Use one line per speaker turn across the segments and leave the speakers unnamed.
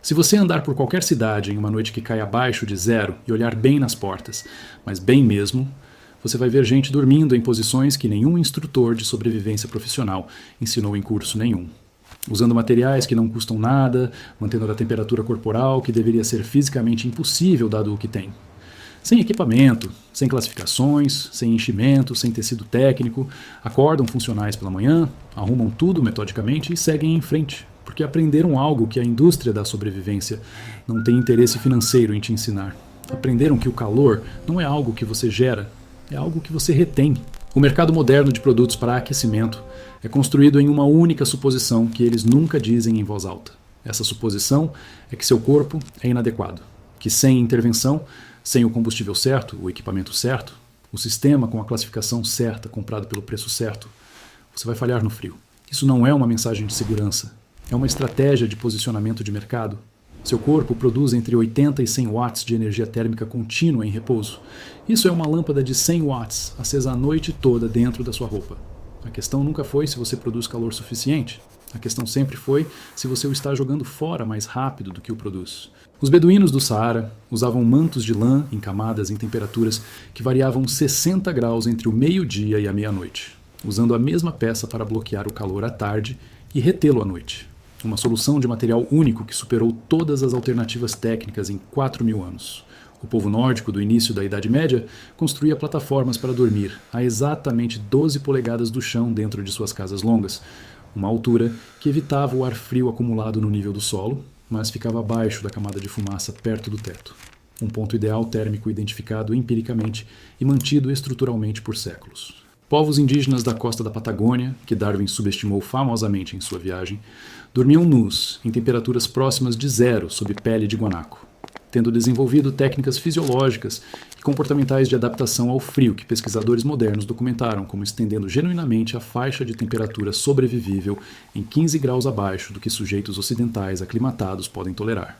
Se você andar por qualquer cidade em uma noite que cai abaixo de zero e olhar bem nas portas, mas bem mesmo, você vai ver gente dormindo em posições que nenhum instrutor de sobrevivência profissional ensinou em curso nenhum. Usando materiais que não custam nada, mantendo a temperatura corporal que deveria ser fisicamente impossível dado o que tem. Sem equipamento, sem classificações, sem enchimento, sem tecido técnico, acordam funcionais pela manhã, arrumam tudo metodicamente e seguem em frente, porque aprenderam algo que a indústria da sobrevivência não tem interesse financeiro em te ensinar. Aprenderam que o calor não é algo que você gera, é algo que você retém. O mercado moderno de produtos para aquecimento é construído em uma única suposição que eles nunca dizem em voz alta. Essa suposição é que seu corpo é inadequado, que sem intervenção, sem o combustível certo, o equipamento certo, o sistema com a classificação certa, comprado pelo preço certo, você vai falhar no frio. Isso não é uma mensagem de segurança, é uma estratégia de posicionamento de mercado. Seu corpo produz entre 80 e 100 watts de energia térmica contínua em repouso. Isso é uma lâmpada de 100 watts, acesa a noite toda dentro da sua roupa. A questão nunca foi se você produz calor suficiente. A questão sempre foi se você o está jogando fora mais rápido do que o produz. Os beduínos do Saara usavam mantos de lã em camadas em temperaturas que variavam 60 graus entre o meio-dia e a meia-noite, usando a mesma peça para bloquear o calor à tarde e retê-lo à noite. Uma solução de material único que superou todas as alternativas técnicas em 4.000 anos. O povo nórdico do início da Idade Média construía plataformas para dormir a exatamente 12 polegadas do chão dentro de suas casas longas, uma altura que evitava o ar frio acumulado no nível do solo, mas ficava abaixo da camada de fumaça perto do teto. Um ponto ideal térmico identificado empiricamente e mantido estruturalmente por séculos. Povos indígenas da costa da Patagônia, que Darwin subestimou famosamente em sua viagem, dormiam nus, em temperaturas próximas de zero sob pele de guanaco, tendo desenvolvido técnicas fisiológicas e comportamentais de adaptação ao frio que pesquisadores modernos documentaram como estendendo genuinamente a faixa de temperatura sobrevivível em 15 graus abaixo do que sujeitos ocidentais aclimatados podem tolerar.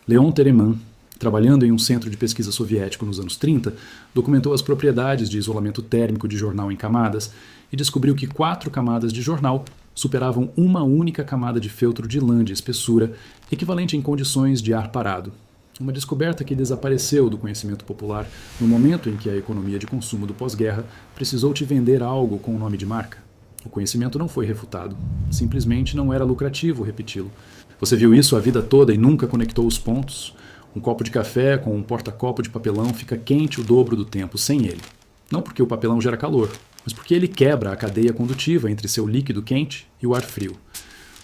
Leon Tereman, trabalhando em um centro de pesquisa soviético nos anos 30, documentou as propriedades de isolamento térmico de jornal em camadas e descobriu que 4 camadas de jornal superavam uma única camada de feltro de lã de espessura, equivalente em condições de ar parado. Uma descoberta que desapareceu do conhecimento popular no momento em que a economia de consumo do pós-guerra precisou te vender algo com o nome de marca. O conhecimento não foi refutado. Simplesmente não era lucrativo repeti-lo. Você viu isso a vida toda e nunca conectou os pontos? Um copo de café com um porta-copo de papelão fica quente o dobro do tempo sem ele. Não porque o papelão gera calor, mas porque ele quebra a cadeia condutiva entre seu líquido quente e o ar frio.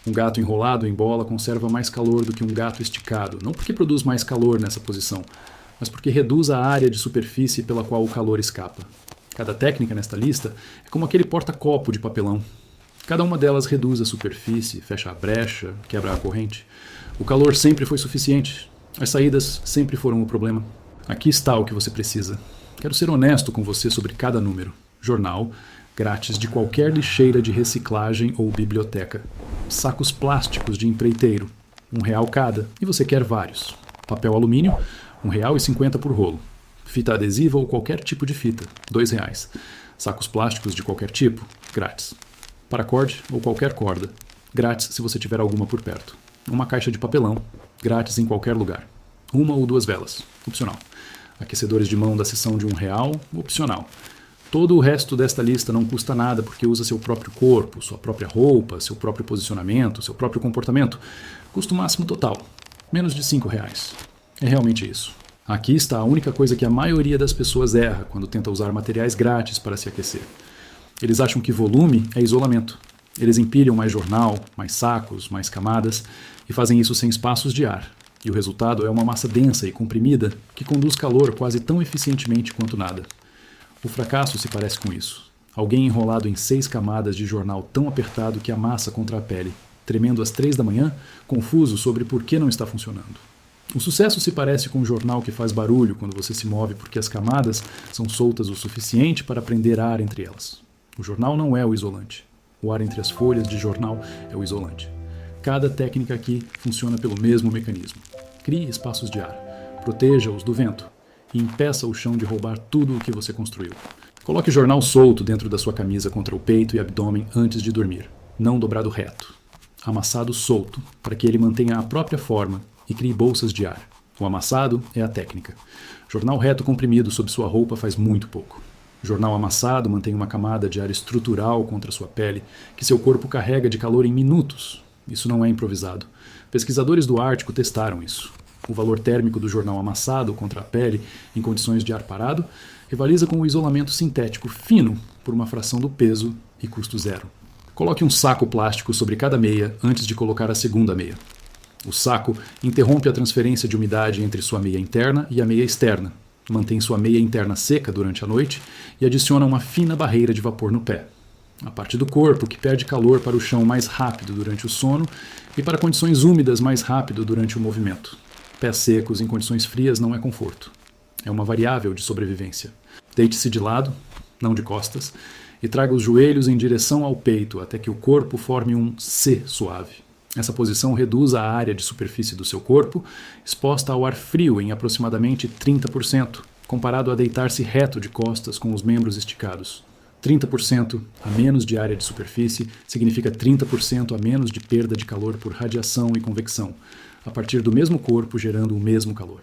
Um gato enrolado em bola conserva mais calor do que um gato esticado, não porque produz mais calor nessa posição, mas porque reduz a área de superfície pela qual o calor escapa. Cada técnica nesta lista é como aquele porta-copo de papelão. Cada uma delas reduz a superfície, fecha a brecha, quebra a corrente. O calor sempre foi suficiente. As saídas sempre foram o problema. Aqui está o que você precisa. Quero ser honesto com você sobre cada número. Jornal, grátis de qualquer lixeira de reciclagem ou biblioteca. Sacos plásticos de empreiteiro, R$1 cada, e você quer vários. Papel alumínio, R$1,50 por rolo. Fita adesiva ou qualquer tipo de fita, R$2. Sacos plásticos de qualquer tipo, grátis. Paracorde ou qualquer corda, grátis se você tiver alguma por perto. Uma caixa de papelão, grátis em qualquer lugar. 1 ou 2 velas, opcional. Aquecedores de mão da seção de R$1, opcional. Todo o resto desta lista não custa nada porque usa seu próprio corpo, sua própria roupa, seu próprio posicionamento, seu próprio comportamento. Custo máximo total, menos de R$5. É realmente isso. Aqui está a única coisa que a maioria das pessoas erra quando tenta usar materiais grátis para se aquecer. Eles acham que volume é isolamento. Eles empilham mais jornal, mais sacos, mais camadas e fazem isso sem espaços de ar. E o resultado é uma massa densa e comprimida que conduz calor quase tão eficientemente quanto nada. O fracasso se parece com isso. Alguém enrolado em 6 camadas de jornal tão apertado que amassa contra a pele, tremendo às 3 da manhã, confuso sobre por que não está funcionando. O sucesso se parece com um jornal que faz barulho quando você se move porque as camadas são soltas o suficiente para prender ar entre elas. O jornal não é o isolante. O ar entre as folhas de jornal é o isolante. Cada técnica aqui funciona pelo mesmo mecanismo. Crie espaços de ar, proteja-os do vento e impeça o chão de roubar tudo o que você construiu. Coloque jornal solto dentro da sua camisa contra o peito e abdômen antes de dormir, não dobrado reto. Amassado solto, para que ele mantenha a própria forma e crie bolsas de ar. O amassado é a técnica. Jornal reto comprimido sob sua roupa faz muito pouco. Jornal amassado mantém uma camada de ar estrutural contra sua pele, que seu corpo carrega de calor em minutos. Isso não é improvisado. Pesquisadores do Ártico testaram isso. O valor térmico do jornal amassado contra a pele, em condições de ar parado, rivaliza com o isolamento sintético fino por uma fração do peso e custo zero. Coloque um saco plástico sobre cada meia antes de colocar a segunda meia. O saco interrompe a transferência de umidade entre sua meia interna e a meia externa, mantém sua meia interna seca durante a noite e adiciona uma fina barreira de vapor no pé. A parte do corpo que perde calor para o chão mais rápido durante o sono e para condições úmidas mais rápido durante o movimento. Pés secos em condições frias não é conforto. É uma variável de sobrevivência. Deite-se de lado, não de costas, e traga os joelhos em direção ao peito até que o corpo forme um C suave. Essa posição reduz a área de superfície do seu corpo, exposta ao ar frio em aproximadamente 30%, comparado a deitar-se reto de costas com os membros esticados. 30% a menos de área de superfície significa 30% a menos de perda de calor por radiação e convecção, a partir do mesmo corpo gerando o mesmo calor.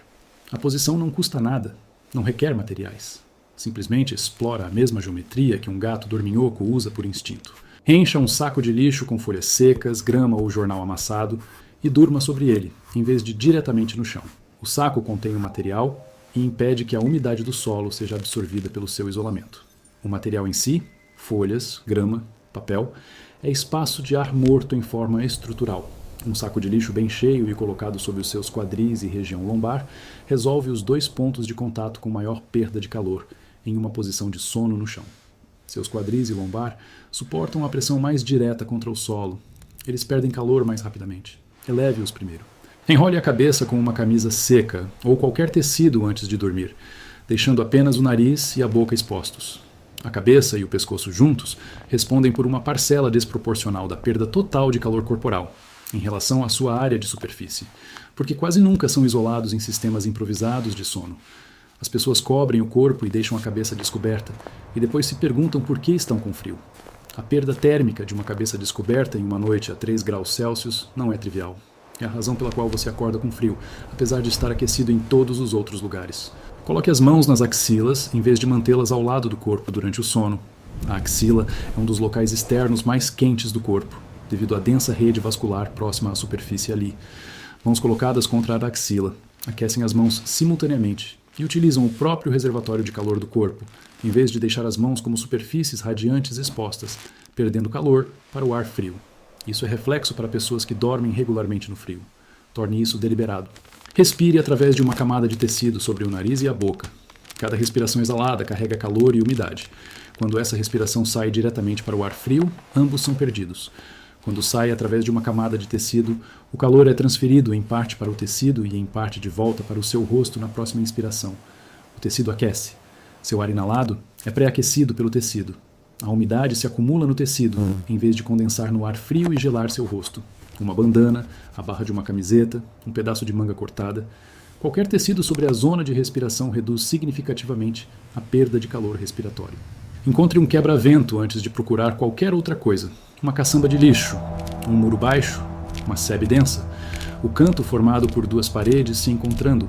A posição não custa nada, não requer materiais. Simplesmente explora a mesma geometria que um gato dorminhoco usa por instinto. Encha um saco de lixo com folhas secas, grama ou jornal amassado e durma sobre ele, em vez de diretamente no chão. O saco contém o material e impede que a umidade do solo seja absorvida pelo seu isolamento. O material em si, folhas, grama, papel, é espaço de ar morto em forma estrutural. Um saco de lixo bem cheio e colocado sobre os seus quadris e região lombar resolve os 2 pontos de contato com maior perda de calor, em uma posição de sono no chão. Seus quadris e lombar suportam a pressão mais direta contra o solo. Eles perdem calor mais rapidamente. Eleve-os primeiro. Enrole a cabeça com uma camisa seca ou qualquer tecido antes de dormir, deixando apenas o nariz e a boca expostos. A cabeça e o pescoço juntos respondem por uma parcela desproporcional da perda total de calor corporal, em relação à sua área de superfície, porque quase nunca são isolados em sistemas improvisados de sono. As pessoas cobrem o corpo e deixam a cabeça descoberta, e depois se perguntam por que estão com frio. A perda térmica de uma cabeça descoberta em uma noite a 3 graus Celsius não é trivial. É a razão pela qual você acorda com frio, apesar de estar aquecido em todos os outros lugares. Coloque as mãos nas axilas em vez de mantê-las ao lado do corpo durante o sono. A axila é um dos locais externos mais quentes do corpo, devido à densa rede vascular próxima à superfície ali. Mãos colocadas contra a axila aquecem as mãos simultaneamente e utilizam o próprio reservatório de calor do corpo, em vez de deixar as mãos como superfícies radiantes expostas, perdendo calor para o ar frio. Isso é reflexo para pessoas que dormem regularmente no frio. Torne isso deliberado. Respire através de uma camada de tecido sobre o nariz e a boca. Cada respiração exalada carrega calor e umidade. Quando essa respiração sai diretamente para o ar frio, ambos são perdidos. Quando sai através de uma camada de tecido, o calor é transferido em parte para o tecido e em parte de volta para o seu rosto na próxima inspiração. O tecido aquece. Seu ar inalado é pré-aquecido pelo tecido. A umidade se acumula no tecido, em vez de condensar no ar frio e gelar seu rosto. Uma bandana, a barra de uma camiseta, um pedaço de manga cortada. Qualquer tecido sobre a zona de respiração reduz significativamente a perda de calor respiratório. Encontre um quebra-vento antes de procurar qualquer outra coisa. Uma caçamba de lixo, um muro baixo, uma sebe densa, o canto formado por 2 paredes se encontrando.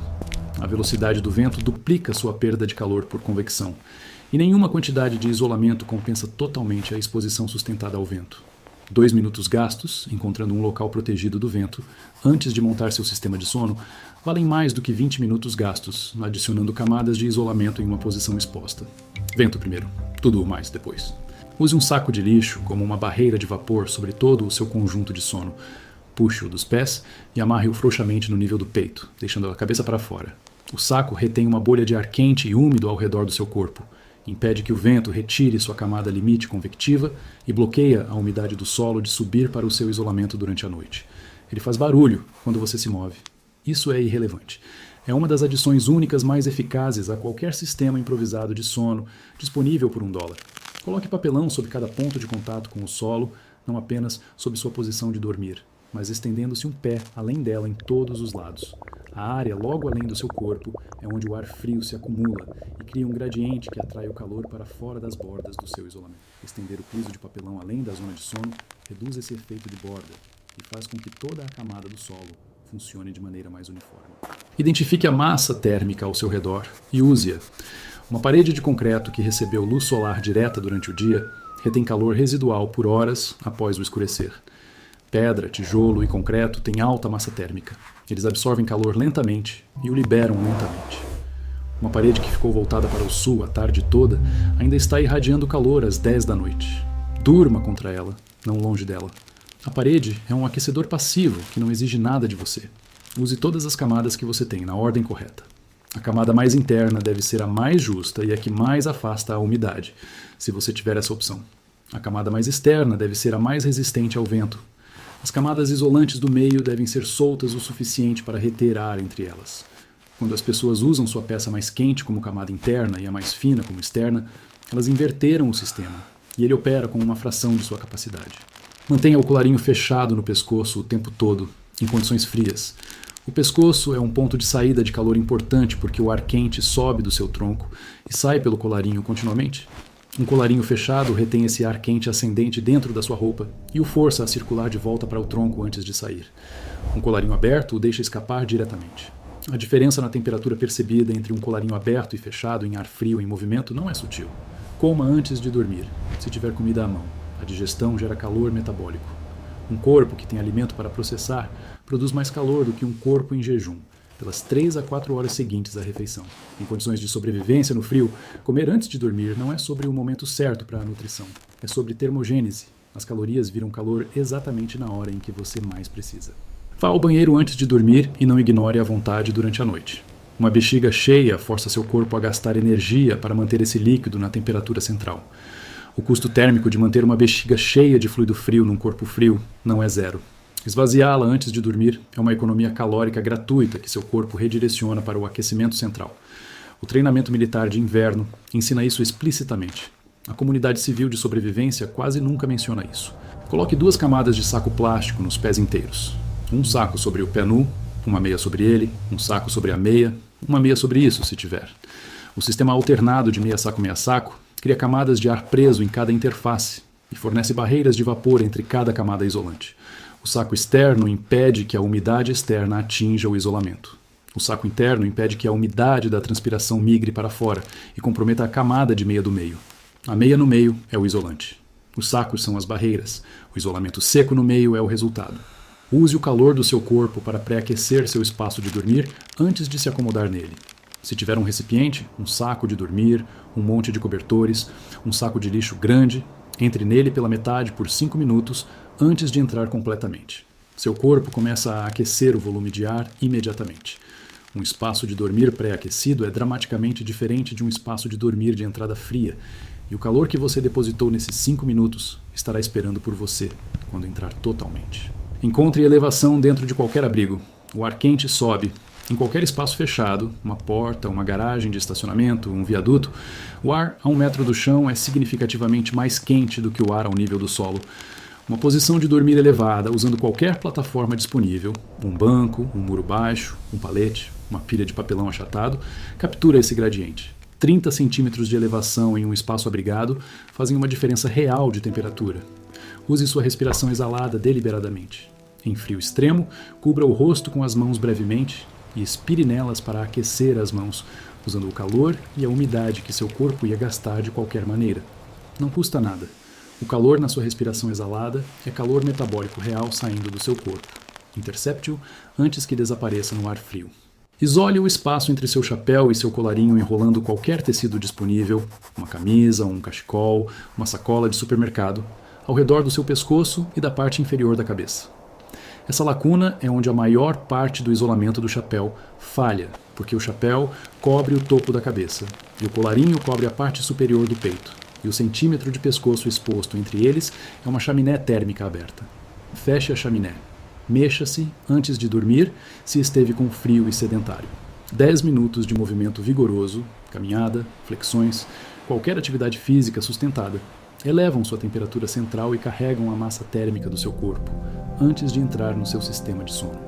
A velocidade do vento duplica sua perda de calor por convecção, e nenhuma quantidade de isolamento compensa totalmente a exposição sustentada ao vento. 2 minutos gastos, encontrando um local protegido do vento, antes de montar seu sistema de sono, valem mais do que 20 minutos gastos, adicionando camadas de isolamento em uma posição exposta. Vento primeiro, tudo o mais depois. Use um saco de lixo como uma barreira de vapor sobre todo o seu conjunto de sono. Puxe-o dos pés e amarre-o frouxamente no nível do peito, deixando a cabeça para fora. O saco retém uma bolha de ar quente e úmido ao redor do seu corpo. Impede que o vento retire sua camada limite convectiva e bloqueia a umidade do solo de subir para o seu isolamento durante a noite. Ele faz barulho quando você se move. Isso é irrelevante. É uma das adições únicas mais eficazes a qualquer sistema improvisado de sono, disponível por $1. Coloque papelão sob cada ponto de contato com o solo, não apenas sob sua posição de dormir, mas estendendo-se um pé além dela em todos os lados. A área logo além do seu corpo é onde o ar frio se acumula e cria um gradiente que atrai o calor para fora das bordas do seu isolamento. Estender o piso de papelão além da zona de sono reduz esse efeito de borda e faz com que toda a camada do solo funcione de maneira mais uniforme. Identifique a massa térmica ao seu redor e use-a. Uma parede de concreto que recebeu luz solar direta durante o dia retém calor residual por horas após o escurecer. Pedra, tijolo e concreto têm alta massa térmica. Eles absorvem calor lentamente e o liberam lentamente. Uma parede que ficou voltada para o sul a tarde toda ainda está irradiando calor às 10 da noite. Durma contra ela, não longe dela. A parede é um aquecedor passivo que não exige nada de você. Use todas as camadas que você tem na ordem correta. A camada mais interna deve ser a mais justa e a que mais afasta a umidade, se você tiver essa opção. A camada mais externa deve ser a mais resistente ao vento. As camadas isolantes do meio devem ser soltas o suficiente para reter ar entre elas. Quando as pessoas usam sua peça mais quente como camada interna e a mais fina como externa, elas inverteram o sistema, e ele opera com uma fração de sua capacidade. Mantenha o colarinho fechado no pescoço o tempo todo, em condições frias. O pescoço é um ponto de saída de calor importante porque o ar quente sobe do seu tronco e sai pelo colarinho continuamente. Um colarinho fechado retém esse ar quente ascendente dentro da sua roupa e o força a circular de volta para o tronco antes de sair. Um colarinho aberto o deixa escapar diretamente. A diferença na temperatura percebida entre um colarinho aberto e fechado em ar frio em movimento não é sutil. Coma antes de dormir, se tiver comida à mão. A digestão gera calor metabólico. Um corpo que tem alimento para processar produz mais calor do que um corpo em jejum, pelas 3 a 4 horas seguintes à refeição. Em condições de sobrevivência no frio, comer antes de dormir não é sobre o momento certo para a nutrição. É sobre termogênese. As calorias viram calor exatamente na hora em que você mais precisa. Vá ao banheiro antes de dormir e não ignore a vontade durante a noite. Uma bexiga cheia força seu corpo a gastar energia para manter esse líquido na temperatura central. O custo térmico de manter uma bexiga cheia de fluido frio num corpo frio não é zero. Esvaziá-la antes de dormir é uma economia calórica gratuita que seu corpo redireciona para o aquecimento central. O treinamento militar de inverno ensina isso explicitamente. A comunidade civil de sobrevivência quase nunca menciona isso. Coloque 2 camadas de saco plástico nos pés inteiros. Um saco sobre o pé nu, uma meia sobre ele, um saco sobre a meia, uma meia sobre isso, se tiver. O sistema alternado de meia saco cria camadas de ar preso em cada interface e fornece barreiras de vapor entre cada camada isolante. O saco externo impede que a umidade externa atinja o isolamento. O saco interno impede que a umidade da transpiração migre para fora e comprometa a camada de meia do meio. A meia no meio é o isolante. Os sacos são as barreiras. O isolamento seco no meio é o resultado. Use o calor do seu corpo para pré-aquecer seu espaço de dormir antes de se acomodar nele. Se tiver um recipiente, um saco de dormir, um monte de cobertores, um saco de lixo grande, entre nele pela metade por 5 minutos antes de entrar completamente. Seu corpo começa a aquecer o volume de ar imediatamente. Um espaço de dormir pré-aquecido é dramaticamente diferente de um espaço de dormir de entrada fria, e o calor que você depositou nesses 5 minutos estará esperando por você quando entrar totalmente. Encontre elevação dentro de qualquer abrigo. O ar quente sobe. Em qualquer espaço fechado, uma porta, uma garagem de estacionamento, um viaduto, o ar a 1 metro do chão é significativamente mais quente do que o ar ao nível do solo. Uma posição de dormir elevada, usando qualquer plataforma disponível, um banco, um muro baixo, um palete, uma pilha de papelão achatado, captura esse gradiente. 30 centímetros de elevação em um espaço abrigado fazem uma diferença real de temperatura. Use sua respiração exalada deliberadamente. Em frio extremo, cubra o rosto com as mãos brevemente e expire nelas para aquecer as mãos, usando o calor e a umidade que seu corpo ia gastar de qualquer maneira. Não custa nada. O calor na sua respiração exalada é calor metabólico real saindo do seu corpo. Intercepte-o antes que desapareça no ar frio. Isole o espaço entre seu chapéu e seu colarinho enrolando qualquer tecido disponível, uma camisa, um cachecol, uma sacola de supermercado, ao redor do seu pescoço e da parte inferior da cabeça. Essa lacuna é onde a maior parte do isolamento do chapéu falha, porque o chapéu cobre o topo da cabeça, e o colarinho cobre a parte superior do peito, e o centímetro de pescoço exposto entre eles é uma chaminé térmica aberta. Feche a chaminé. Mexa-se antes de dormir se esteve com frio e sedentário. 10 minutos de movimento vigoroso, caminhada, flexões, qualquer atividade física sustentada, elevam sua temperatura central e carregam a massa térmica do seu corpo, antes de entrar no seu sistema de sono.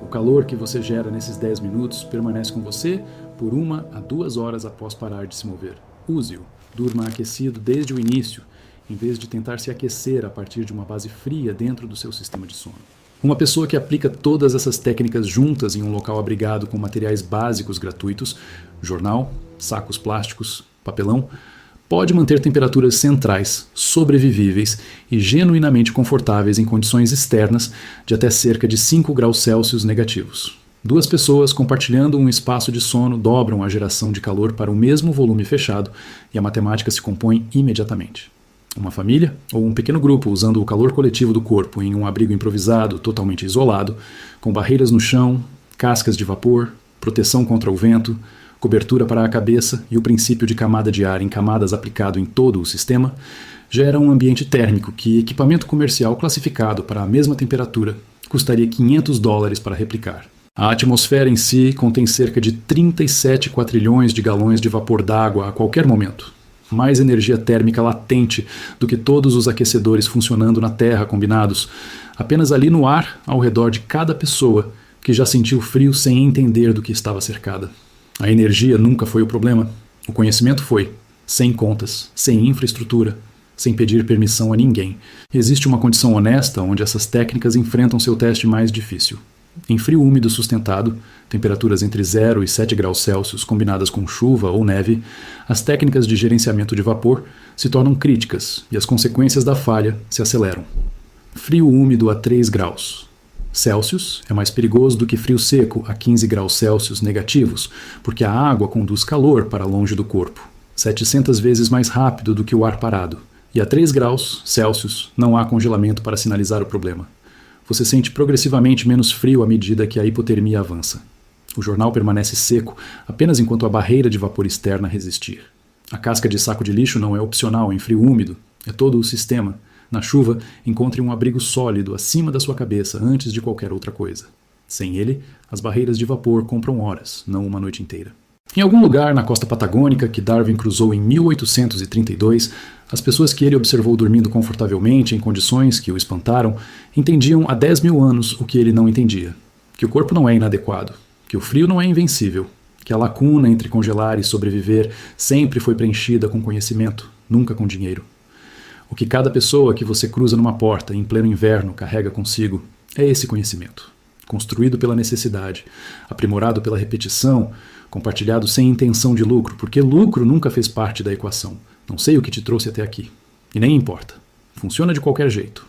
O calor que você gera nesses 10 minutos permanece com você por 1 a 2 horas após parar de se mover. Use-o. Durma aquecido desde o início, em vez de tentar se aquecer a partir de uma base fria dentro do seu sistema de sono. Uma pessoa que aplica todas essas técnicas juntas em um local abrigado com materiais básicos gratuitos, jornal, sacos plásticos, papelão, pode manter temperaturas centrais, sobrevivíveis e genuinamente confortáveis em condições externas de até cerca de 5 graus Celsius negativos. Duas pessoas compartilhando um espaço de sono dobram a geração de calor para o mesmo volume fechado e a matemática se compõe imediatamente. Uma família ou um pequeno grupo usando o calor coletivo do corpo em um abrigo improvisado, totalmente isolado, com barreiras no chão, cascas de vapor, proteção contra o vento, cobertura para a cabeça e o princípio de camada de ar em camadas aplicado em todo o sistema, gera um ambiente térmico que equipamento comercial classificado para a mesma temperatura custaria $500 para replicar. A atmosfera em si contém cerca de 37 quatrilhões de galões de vapor d'água a qualquer momento. Mais energia térmica latente do que todos os aquecedores funcionando na Terra combinados, apenas ali no ar ao redor de cada pessoa que já sentiu frio sem entender do que estava cercada. A energia nunca foi o problema. O conhecimento foi, sem contas, sem infraestrutura, sem pedir permissão a ninguém. Existe uma condição honesta onde essas técnicas enfrentam seu teste mais difícil. Em frio úmido sustentado, temperaturas entre 0 e 7 graus Celsius combinadas com chuva ou neve, as técnicas de gerenciamento de vapor se tornam críticas e as consequências da falha se aceleram. Frio úmido a 3 graus Celsius é mais perigoso do que frio seco a 15 graus Celsius negativos, porque a água conduz calor para longe do corpo, 700 vezes mais rápido do que o ar parado. E a 3 graus Celsius não há congelamento para sinalizar o problema. Você sente progressivamente menos frio à medida que a hipotermia avança. O jornal permanece seco apenas enquanto a barreira de vapor externa resistir. A casca de saco de lixo não é opcional em frio úmido, é todo o sistema. Na chuva, encontre um abrigo sólido acima da sua cabeça antes de qualquer outra coisa. Sem ele, as barreiras de vapor compram horas, não uma noite inteira. Em algum lugar na costa patagônica que Darwin cruzou em 1832, as pessoas que ele observou dormindo confortavelmente em condições que o espantaram entendiam há 10 mil anos o que ele não entendia: que o corpo não é inadequado, que o frio não é invencível, que a lacuna entre congelar e sobreviver sempre foi preenchida com conhecimento, nunca com dinheiro. O que cada pessoa que você cruza numa porta em pleno inverno carrega consigo é esse conhecimento, construído pela necessidade, aprimorado pela repetição, compartilhado sem intenção de lucro, porque lucro nunca fez parte da equação. Não sei o que te trouxe até aqui. E nem importa. Funciona de qualquer jeito.